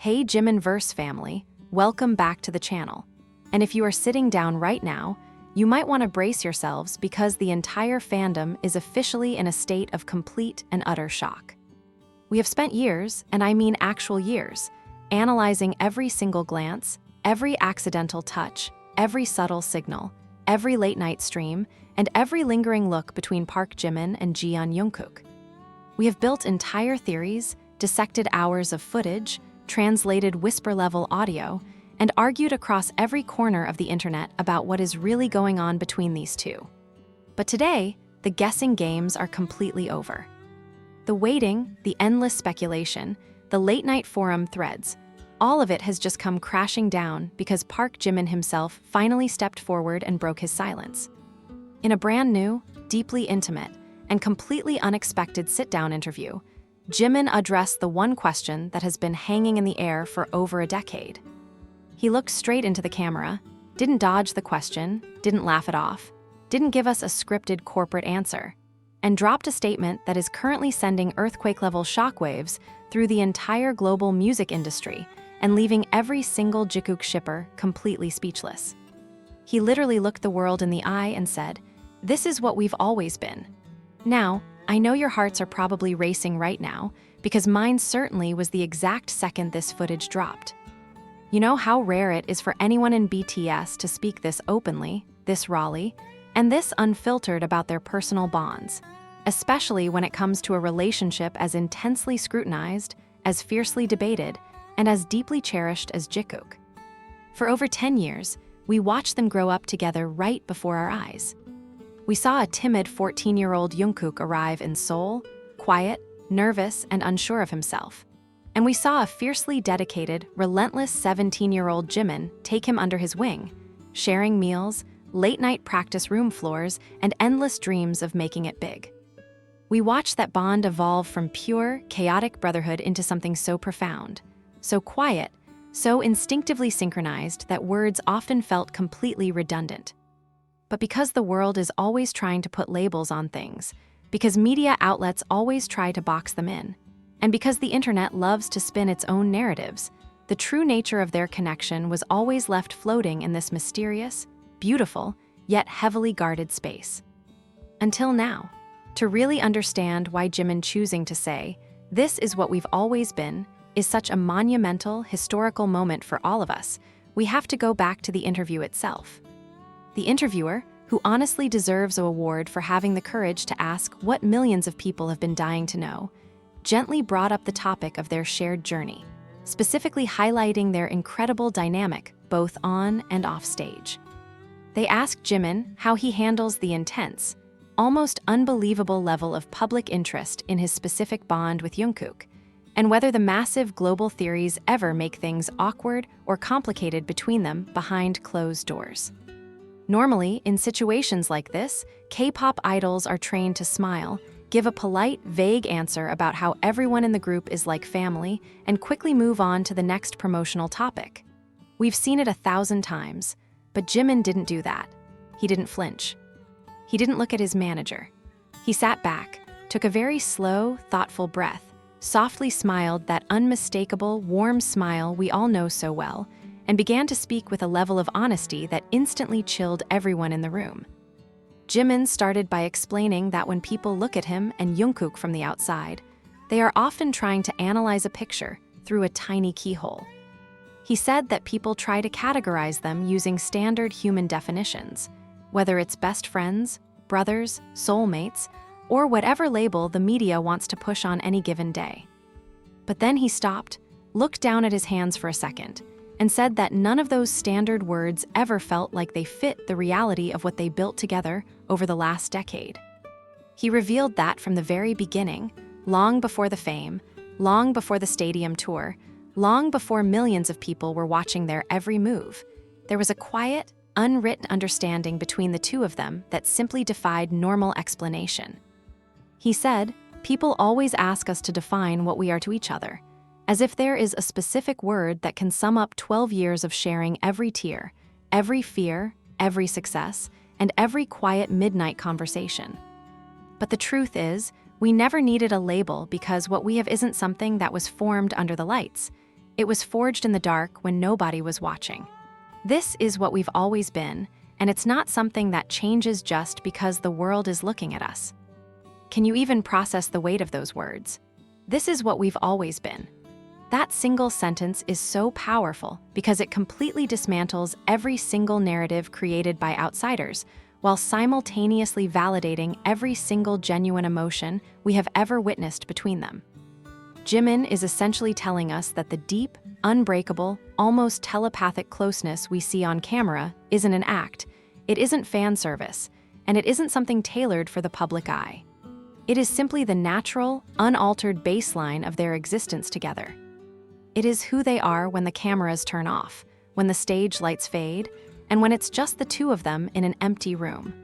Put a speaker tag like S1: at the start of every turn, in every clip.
S1: Hey Jimin Verse family, welcome back to the channel. And if you are sitting down right now, you might want to brace yourselves because the entire fandom is officially in a state of complete and utter shock. We have spent years, and I mean actual years, analyzing every single glance, every accidental touch, every subtle signal, every late-night stream, and every lingering look between Park Jimin and Jeon Jungkook. We have built entire theories, dissected hours of footage, translated whisper-level audio, and argued across every corner of the internet about what is really going on between these two. But today, the guessing games are completely over. The waiting, the endless speculation, the late-night forum threads, all of it has just come crashing down because Park Jimin himself finally stepped forward and broke his silence. In a brand new, deeply intimate, and completely unexpected sit-down interview, Jimin addressed the one question that has been hanging in the air for over a decade. He looked straight into the camera, didn't dodge the question, didn't laugh it off, didn't give us a scripted corporate answer, and dropped a statement that is currently sending earthquake-level shockwaves through the entire global music industry and leaving every single Jikook shipper completely speechless. He literally looked the world in the eye and said, "This is what we've always been." Now, I know your hearts are probably racing right now, because mine certainly was the exact second this footage dropped. You know how rare it is for anyone in BTS to speak this openly, this rawly, and this unfiltered about their personal bonds, especially when it comes to a relationship as intensely scrutinized, as fiercely debated, and as deeply cherished as Jikook. For over 10 years, we watched them grow up together right before our eyes. We saw a timid 14-year-old Jungkook arrive in Seoul, quiet, nervous, and unsure of himself. And we saw a fiercely dedicated, relentless 17-year-old Jimin take him under his wing, sharing meals, late-night practice room floors, and endless dreams of making it big. We watched that bond evolve from pure, chaotic brotherhood into something so profound, so quiet, so instinctively synchronized that words often felt completely redundant. But because the world is always trying to put labels on things, because media outlets always try to box them in, and because the internet loves to spin its own narratives, the true nature of their connection was always left floating in this mysterious, beautiful, yet heavily guarded space. Until now, to really understand why Jimin choosing to say, "This is what we've always been," is such a monumental, historical moment for all of us, we have to go back to the interview itself. The interviewer, who honestly deserves an award for having the courage to ask what millions of people have been dying to know, gently brought up the topic of their shared journey, specifically highlighting their incredible dynamic both on and off stage. They asked Jimin how he handles the intense, almost unbelievable level of public interest in his specific bond with Jungkook, and whether the massive global theories ever make things awkward or complicated between them behind closed doors. Normally, in situations like this, K-pop idols are trained to smile, give a polite, vague answer about how everyone in the group is like family, and quickly move on to the next promotional topic. We've seen it 1,000 times, but Jimin didn't do that. He didn't flinch. He didn't look at his manager. He sat back, took a very slow, thoughtful breath, softly smiled that unmistakable, warm smile we all know so well, and began to speak with a level of honesty that instantly chilled everyone in the room. Jimin started by explaining that when people look at him and Jungkook from the outside, they are often trying to analyze a picture through a tiny keyhole. He said that people try to categorize them using standard human definitions, whether it's best friends, brothers, soulmates, or whatever label the media wants to push on any given day. But then he stopped, looked down at his hands for a second, and said that none of those standard words ever felt like they fit the reality of what they built together over the last decade. He revealed that from the very beginning, long before the fame, long before the stadium tour, long before millions of people were watching their every move, there was a quiet, unwritten understanding between the two of them that simply defied normal explanation. He said, "People always ask us to define what we are to each other, as if there is a specific word that can sum up 12 years of sharing every tear, every fear, every success, and every quiet midnight conversation. But the truth is, we never needed a label because what we have isn't something that was formed under the lights. It was forged in the dark when nobody was watching. This is what we've always been, and it's not something that changes just because the world is looking at us. Can you even process the weight of those words? This is what we've always been. That single sentence is so powerful because it completely dismantles every single narrative created by outsiders, while simultaneously validating every single genuine emotion we have ever witnessed between them. Jimin is essentially telling us that the deep, unbreakable, almost telepathic closeness we see on camera isn't an act, it isn't fan service, and it isn't something tailored for the public eye. It is simply the natural, unaltered baseline of their existence together. It is who they are when the cameras turn off, when the stage lights fade, and when it's just the two of them in an empty room.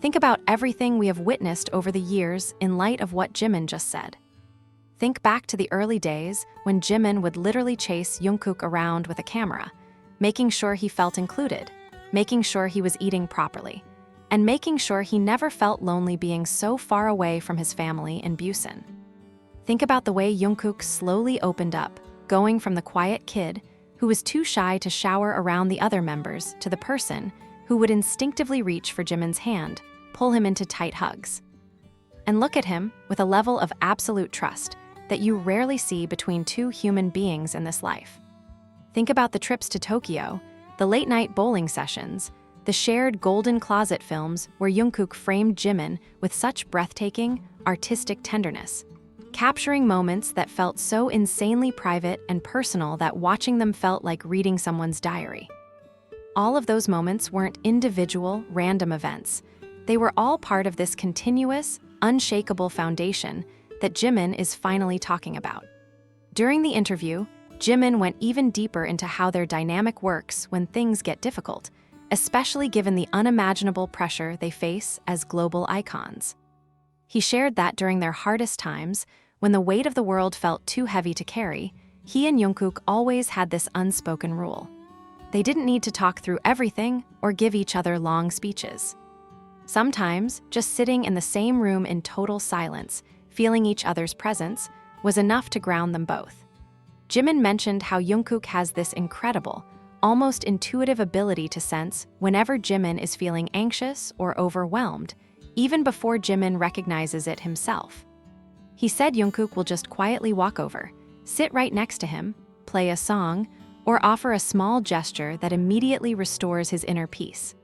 S1: Think about everything we have witnessed over the years in light of what Jimin just said. Think back to the early days when Jimin would literally chase Jungkook around with a camera, making sure he felt included, making sure he was eating properly, and making sure he never felt lonely being so far away from his family in Busan. Think about the way Jungkook slowly opened up, going from the quiet kid who was too shy to shower around the other members to the person who would instinctively reach for Jimin's hand, pull him into tight hugs. And look at him with a level of absolute trust that you rarely see between two human beings in this life. Think about the trips to Tokyo, the late-night bowling sessions, the shared Golden Closet films where Jungkook framed Jimin with such breathtaking, artistic tenderness, capturing moments that felt so insanely private and personal that watching them felt like reading someone's diary. All of those moments weren't individual, random events. They were all part of this continuous, unshakable foundation that Jimin is finally talking about. During the interview, Jimin went even deeper into how their dynamic works when things get difficult, especially given the unimaginable pressure they face as global icons. He shared that during their hardest times, when the weight of the world felt too heavy to carry, he and Jungkook always had this unspoken rule. They didn't need to talk through everything or give each other long speeches. Sometimes, just sitting in the same room in total silence, feeling each other's presence, was enough to ground them both. Jimin mentioned how Jungkook has this incredible, almost intuitive ability to sense whenever Jimin is feeling anxious or overwhelmed, even before Jimin recognizes it himself. He said Jungkook will just quietly walk over, sit right next to him, play a song, or offer a small gesture that immediately restores his inner peace.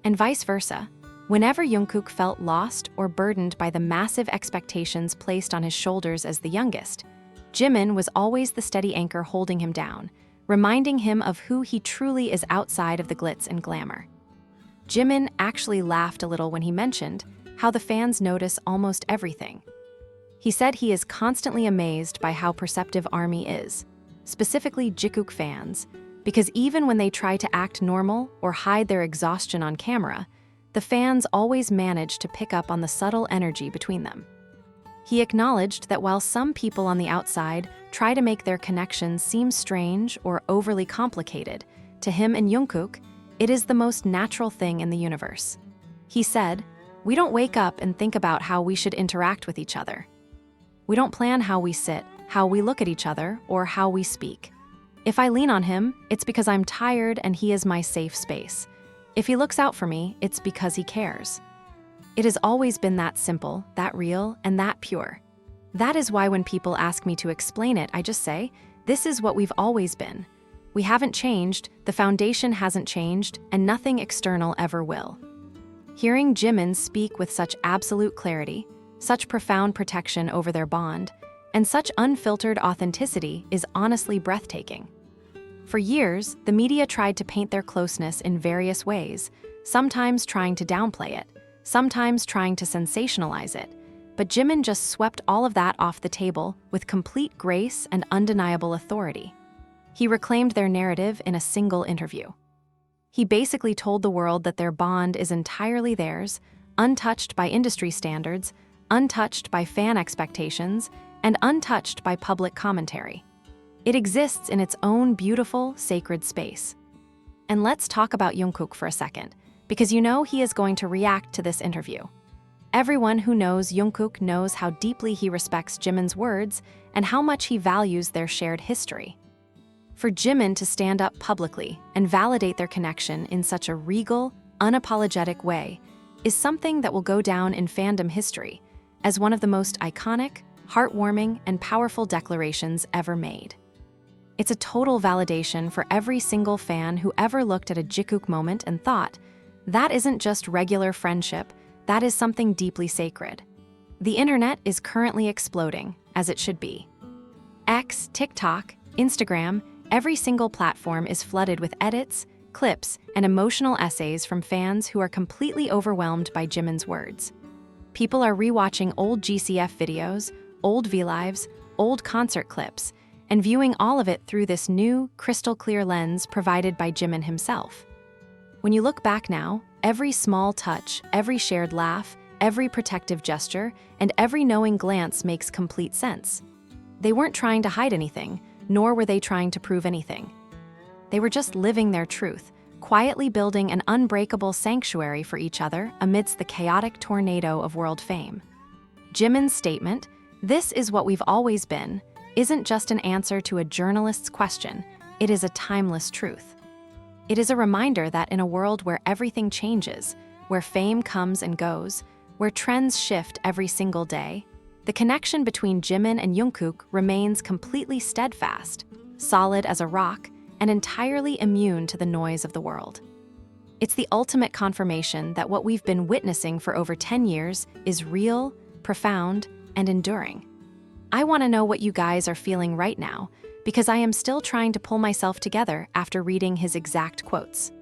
S1: And vice versa, whenever Jungkook felt lost or burdened by the massive expectations placed on his shoulders as the youngest, Jimin was always the steady anchor holding him down, reminding him of who he truly is outside of the glitz and glamour. Jimin actually laughed a little when he mentioned how the fans notice almost everything. He said he is constantly amazed by how perceptive ARMY is, specifically Jikook fans, because even when they try to act normal or hide their exhaustion on camera, the fans always manage to pick up on the subtle energy between them. He acknowledged that while some people on the outside try to make their connections seem strange or overly complicated, to him and Jungkook, it is the most natural thing in the universe. He said, "We don't wake up and think about how we should interact with each other. We don't plan how we sit, how we look at each other, or how we speak. If I lean on him, it's because I'm tired and he is my safe space. If he looks out for me, it's because he cares." It has always been that simple, that real, and that pure. That is why when people ask me to explain it, I just say, this is what we've always been. We haven't changed, the foundation hasn't changed, and nothing external ever will. Hearing Jimin speak with such absolute clarity, such profound protection over their bond, and such unfiltered authenticity is honestly breathtaking. For years, the media tried to paint their closeness in various ways, sometimes trying to downplay it, sometimes trying to sensationalize it, but Jimin just swept all of that off the table with complete grace and undeniable authority. He reclaimed their narrative in a single interview. He basically told the world that their bond is entirely theirs, untouched by industry standards, untouched by fan expectations, and untouched by public commentary. It exists in its own beautiful, sacred space. And let's talk about Jungkook for a second, because you know he is going to react to this interview. Everyone who knows Jungkook knows how deeply he respects Jimin's words and how much he values their shared history. For Jimin to stand up publicly and validate their connection in such a regal, unapologetic way is something that will go down in fandom history as one of the most iconic, heartwarming, and powerful declarations ever made. It's a total validation for every single fan who ever looked at a Jikook moment and thought, that isn't just regular friendship, that is something deeply sacred. The internet is currently exploding, as it should be. X, TikTok, Instagram, every single platform is flooded with edits, clips, and emotional essays from fans who are completely overwhelmed by Jimin's words. People are rewatching old GCF videos, old V-Lives, old concert clips, and viewing all of it through this new, crystal-clear lens provided by Jimin himself. When you look back now, every small touch, every shared laugh, every protective gesture, and every knowing glance makes complete sense. They weren't trying to hide anything, nor were they trying to prove anything. They were just living their truth, quietly building an unbreakable sanctuary for each other amidst the chaotic tornado of world fame. Jimin's statement, "This is what we've always been," isn't just an answer to a journalist's question, it is a timeless truth. It is a reminder that in a world where everything changes, where fame comes and goes, where trends shift every single day, the connection between Jimin and Jungkook remains completely steadfast, solid as a rock, and entirely immune to the noise of the world. It's the ultimate confirmation that what we've been witnessing for over 10 years is real, profound, and enduring. I want to know what you guys are feeling right now, because I am still trying to pull myself together after reading his exact quotes.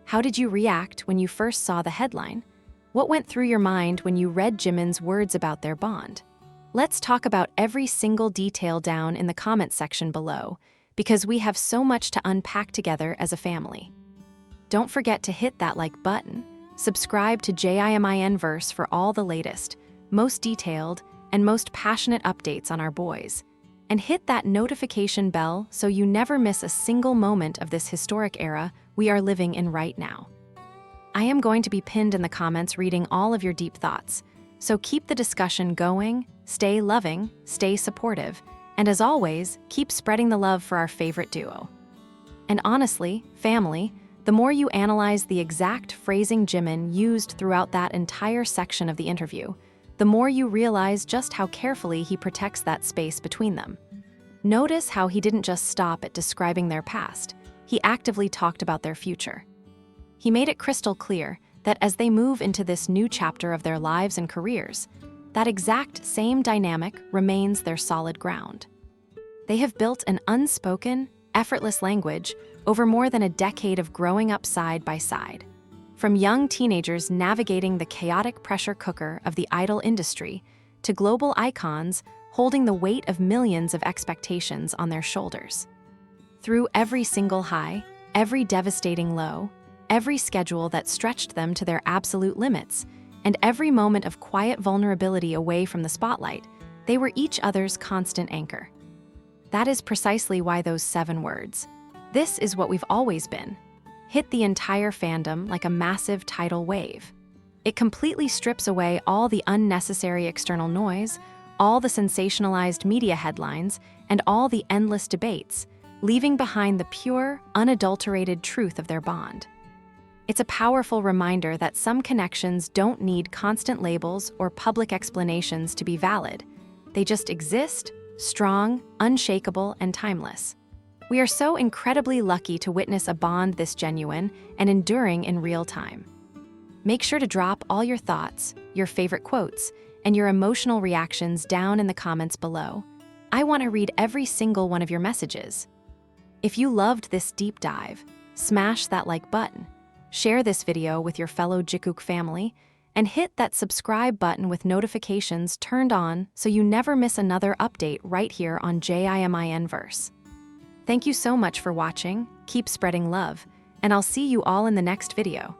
S1: How did you react when you first saw the headline? What went through your mind when you read Jimin's words about their bond? Let's talk about every single detail down in the comments section below, because we have so much to unpack together as a family. Don't forget to hit that like button, subscribe to JIMIN Verse for all the latest, most detailed, and most passionate updates on our boys, and hit that notification bell so you never miss a single moment of this historic era we are living in right now. I am going to be pinned in the comments reading all of your deep thoughts, so keep the discussion going, stay loving, stay supportive, and as always, keep spreading the love for our favorite duo. And honestly, family, the more you analyze the exact phrasing Jimin used throughout that entire section of the interview, the more you realize just how carefully he protects that space between them. Notice how he didn't just stop at describing their past, he actively talked about their future. He made it crystal clear that as they move into this new chapter of their lives and careers, that exact same dynamic remains their solid ground. They have built an unspoken, effortless language over more than a decade of growing up side by side. From young teenagers navigating the chaotic pressure cooker of the idol industry to global icons holding the weight of millions of expectations on their shoulders. Through every single high, every devastating low, every schedule that stretched them to their absolute limits, and every moment of quiet vulnerability away from the spotlight, they were each other's constant anchor. That is precisely why those 7 words, "This is what we've always been," hit the entire fandom like a massive tidal wave. It completely strips away all the unnecessary external noise, all the sensationalized media headlines, and all the endless debates, leaving behind the pure, unadulterated truth of their bond. It's a powerful reminder that some connections don't need constant labels or public explanations to be valid. They just exist, strong, unshakable, and timeless. We are so incredibly lucky to witness a bond this genuine and enduring in real time. Make sure to drop all your thoughts, your favorite quotes, and your emotional reactions down in the comments below. I want to read every single one of your messages. If you loved this deep dive, smash that like button, share this video with your fellow Jikook family, and hit that subscribe button with notifications turned on so you never miss another update right here on JIMIN Verse. Thank you so much for watching, keep spreading love, and I'll see you all in the next video.